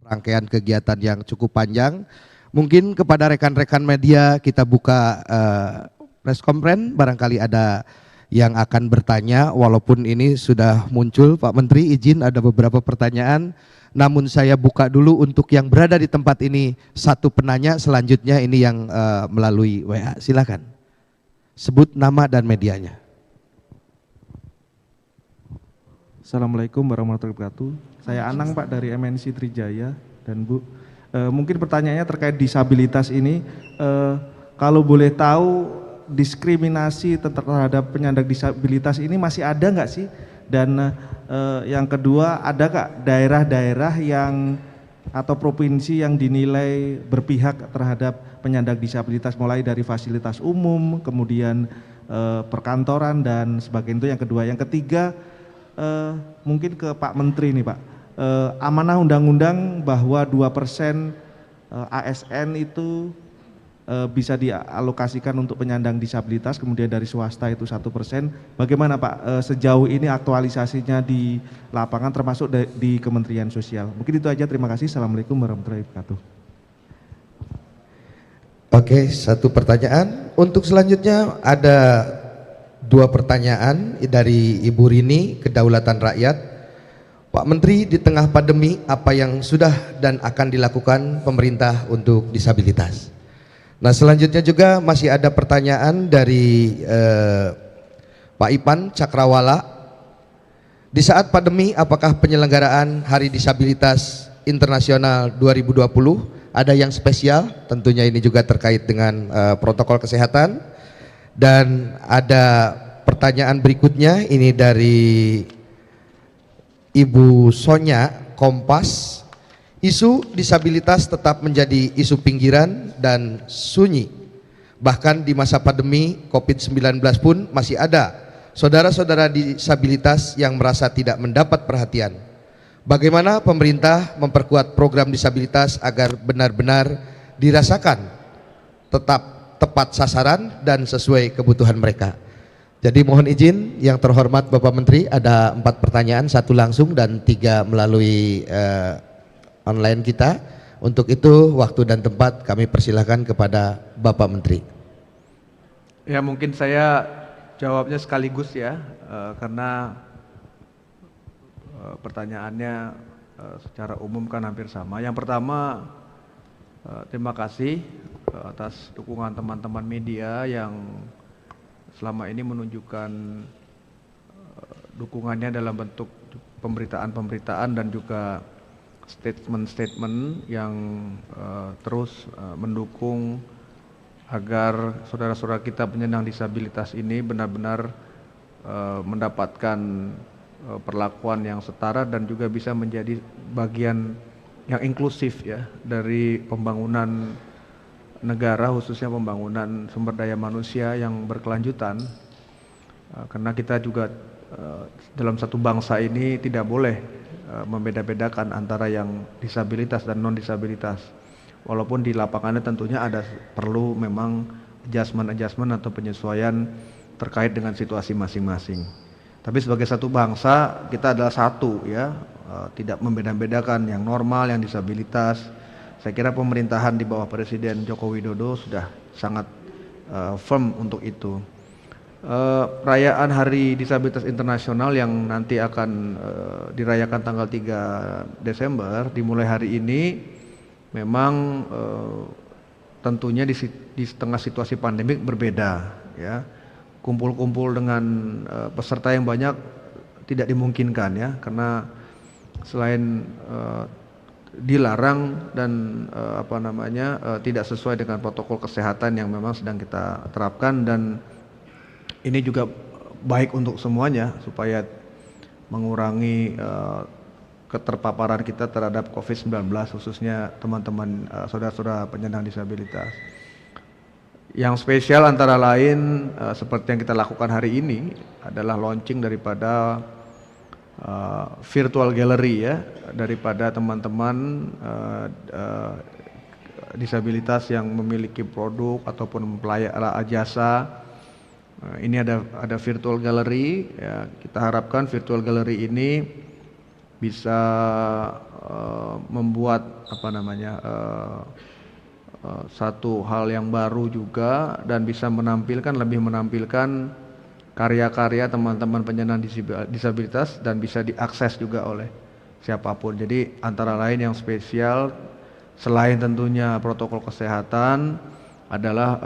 rangkaian kegiatan yang cukup panjang. Mungkin kepada rekan-rekan media kita buka press conference, barangkali ada yang akan bertanya, walaupun ini sudah muncul Pak Menteri, izin ada beberapa pertanyaan, namun saya buka dulu untuk yang berada di tempat ini satu penanya, selanjutnya ini yang melalui WA, silakan. Sebut nama dan medianya. Assalamualaikum warahmatullahi wabarakatuh. Saya Anang Pak dari MNC Trijaya dan Bu. Mungkin pertanyaannya terkait disabilitas ini. Kalau boleh tahu diskriminasi terhadap penyandang disabilitas ini masih ada nggak sih? Dan yang kedua, ada nggak daerah-daerah yang atau provinsi yang dinilai berpihak terhadap penyandang disabilitas, mulai dari fasilitas umum, kemudian perkantoran dan sebagainya. Itu yang kedua. Yang ketiga, mungkin ke Pak Menteri nih Pak. Amanah undang-undang bahwa 2% ASN itu bisa dialokasikan untuk penyandang disabilitas, kemudian dari swasta itu 1%. Bagaimana Pak sejauh ini aktualisasinya di lapangan termasuk di Kementerian Sosial? Mungkin itu aja, terima kasih. Assalamualaikum warahmatullahi wabarakatuh. Oke, satu pertanyaan. Untuk selanjutnya ada 2 pertanyaan dari Ibu Rini, Kedaulatan Rakyat. Pak Menteri, di tengah pandemi apa yang sudah dan akan dilakukan pemerintah untuk disabilitas? Nah, selanjutnya juga masih ada pertanyaan dari Pak Ipan Cakrawala. Di saat pandemi, apakah penyelenggaraan Hari Disabilitas Internasional 2020 ada yang spesial? Tentunya ini juga terkait dengan protokol kesehatan. Dan ada pertanyaan berikutnya, ini dari Ibu Sonya Kompas. Isu disabilitas tetap menjadi isu pinggiran dan sunyi. Bahkan di masa pandemi COVID-19 pun masih ada saudara-saudara disabilitas yang merasa tidak mendapat perhatian. Bagaimana pemerintah memperkuat program disabilitas agar benar-benar dirasakan tetap tepat sasaran dan sesuai kebutuhan mereka? Jadi mohon izin yang terhormat Bapak Menteri, ada 4 pertanyaan, 1 langsung dan 3 melalui online kita. Untuk itu waktu dan tempat kami persilahkan kepada Bapak Menteri. Ya, mungkin saya jawabnya sekaligus ya, karena pertanyaannya secara umum kan hampir sama. Yang pertama, terima kasih atas dukungan teman-teman media yang selama ini menunjukkan dukungannya dalam bentuk pemberitaan-pemberitaan dan juga statement-statement yang terus mendukung agar saudara-saudara kita penyandang disabilitas ini benar-benar mendapatkan perlakuan yang setara dan juga bisa menjadi bagian yang inklusif ya dari pembangunan negara, khususnya pembangunan sumber daya manusia yang berkelanjutan. Karena kita juga dalam satu bangsa ini tidak boleh membeda-bedakan antara yang disabilitas dan non-disabilitas. Walaupun di lapangannya tentunya ada perlu memang adjustment atau penyesuaian terkait dengan situasi masing-masing. Tapi sebagai satu bangsa kita adalah satu ya, tidak membeda-bedakan yang normal, yang disabilitas. Saya kira pemerintahan di bawah Presiden Joko Widodo sudah sangat firm untuk itu. Perayaan Hari Disabilitas Internasional yang nanti akan dirayakan tanggal 3 Desember dimulai hari ini memang tentunya di tengah situasi pandemik berbeda ya. Kumpul-kumpul dengan peserta yang banyak tidak dimungkinkan ya, karena selain dilarang dan tidak sesuai dengan protokol kesehatan yang memang sedang kita terapkan, dan ini juga baik untuk semuanya supaya mengurangi keterpaparan kita terhadap COVID-19, khususnya teman-teman saudara-saudara penyandang disabilitas. Yang spesial antara lain seperti yang kita lakukan hari ini adalah launching daripada virtual gallery ya, daripada teman-teman disabilitas yang memiliki produk ataupun jasa. Ini ada virtual gallery ya, kita harapkan virtual gallery ini bisa membuat satu hal yang baru juga dan bisa lebih menampilkan karya-karya teman-teman penyandang disabilitas dan bisa diakses juga oleh siapapun. Jadi antara lain yang spesial selain tentunya protokol kesehatan adalah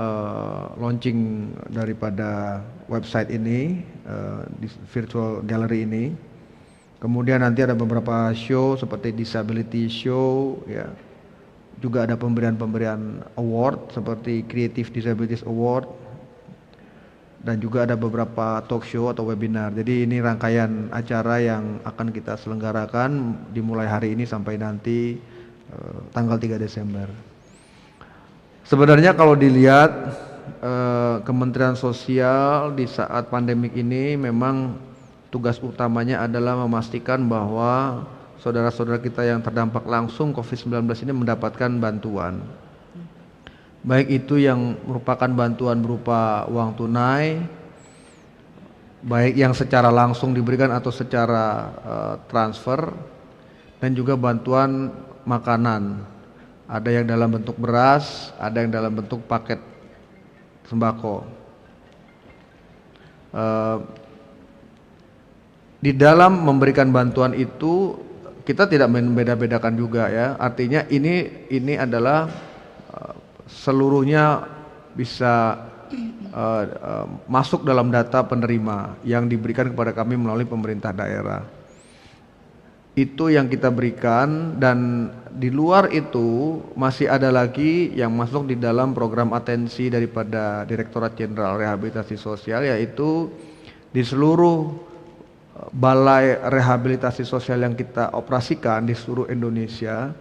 launching daripada website ini, di virtual gallery ini. Kemudian nanti ada beberapa show seperti disability show, ya. Juga ada pemberian award seperti Creative Disabilities Award, dan juga ada beberapa talk show atau webinar. Jadi ini rangkaian acara yang akan kita selenggarakan dimulai hari ini sampai nanti tanggal 3 Desember. Sebenarnya kalau dilihat Kementerian Sosial di saat pandemik ini memang tugas utamanya adalah memastikan bahwa saudara-saudara kita yang terdampak langsung COVID-19 ini mendapatkan bantuan. Baik itu yang merupakan bantuan berupa uang tunai, baik yang secara langsung diberikan atau secara transfer, dan juga bantuan makanan. Ada yang dalam bentuk beras, ada yang dalam bentuk paket sembako. Di dalam memberikan bantuan itu kita tidak membeda-bedakan juga, ya. Artinya ini adalah seluruhnya bisa masuk dalam data penerima yang diberikan kepada kami melalui pemerintah daerah. Itu yang kita berikan, dan di luar itu masih ada lagi yang masuk di dalam program atensi daripada Direktorat Jenderal Rehabilitasi Sosial, yaitu di seluruh balai rehabilitasi sosial yang kita operasikan di seluruh Indonesia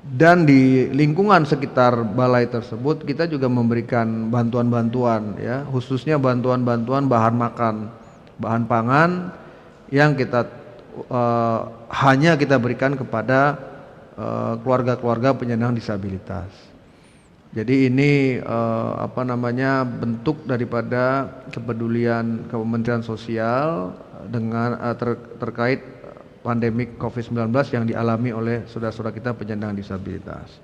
dan di lingkungan sekitar balai tersebut, kita juga memberikan bantuan-bantuan, ya, khususnya bantuan-bantuan bahan makan, bahan pangan yang kita hanya kita berikan kepada keluarga-keluarga penyandang disabilitas. Jadi ini bentuk daripada kepedulian Kementerian Sosial dengan terkait pandemik COVID-19 yang dialami oleh saudara-saudara kita penyandang disabilitas.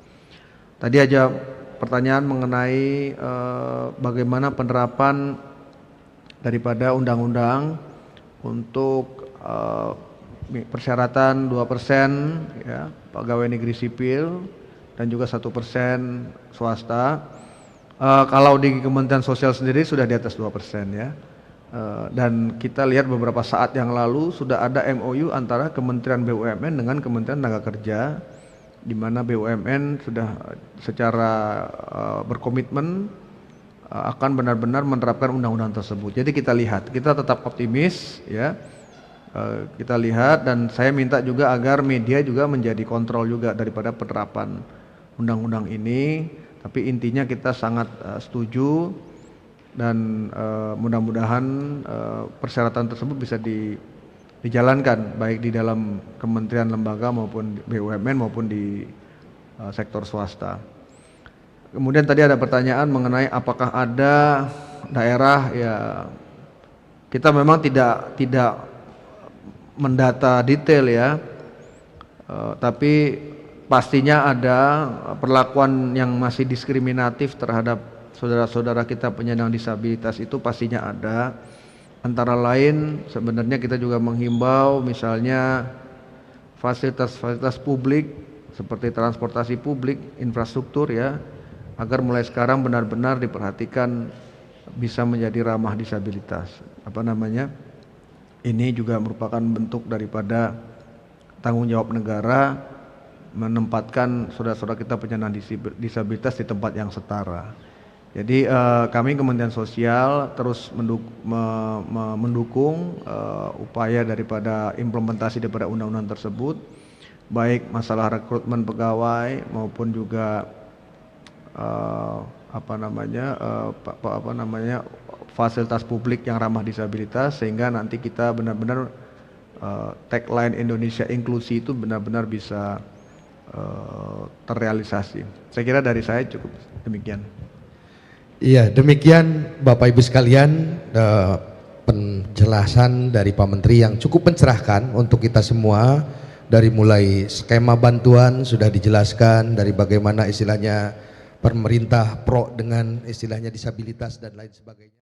Tadi aja pertanyaan mengenai bagaimana penerapan daripada undang-undang untuk persyaratan 2%, ya, pegawai negeri sipil dan juga 1% swasta. Kalau di Kementerian Sosial sendiri sudah di atas 2%, ya. Dan kita lihat beberapa saat yang lalu sudah ada MOU antara Kementerian BUMN dengan Kementerian Tenaga Kerja, di mana BUMN sudah secara berkomitmen akan benar-benar menerapkan undang-undang tersebut. Jadi kita lihat, kita tetap optimis, ya. Kita lihat, dan saya minta juga agar media juga menjadi kontrol juga daripada penerapan undang-undang ini. Tapi intinya kita sangat setuju, dan mudah-mudahan persyaratan tersebut bisa dijalankan baik di dalam kementerian lembaga maupun BUMN maupun di sektor swasta. Kemudian tadi ada pertanyaan mengenai apakah ada daerah, ya, kita memang tidak mendata detail, ya, tapi pastinya ada perlakuan yang masih diskriminatif terhadap saudara-saudara kita penyandang disabilitas, itu pastinya ada. Antara lain sebenarnya kita juga menghimbau misalnya fasilitas-fasilitas publik seperti transportasi publik, infrastruktur, ya, agar mulai sekarang benar-benar diperhatikan bisa menjadi ramah disabilitas. Ini juga merupakan bentuk daripada tanggung jawab negara menempatkan saudara-saudara kita penyandang disabilitas di tempat yang setara. Jadi kami Kementerian Sosial terus mendukung upaya daripada implementasi daripada undang-undang tersebut, baik masalah rekrutmen pegawai maupun juga fasilitas publik yang ramah disabilitas, sehingga nanti kita benar-benar tagline Indonesia Inklusi itu benar-benar bisa terrealisasi. Saya kira dari saya cukup demikian. Iya, demikian Bapak Ibu sekalian penjelasan dari Pak Menteri yang cukup mencerahkan untuk kita semua dari mulai skema bantuan sudah dijelaskan, dari bagaimana istilahnya pemerintah pro dengan istilahnya disabilitas dan lain sebagainya.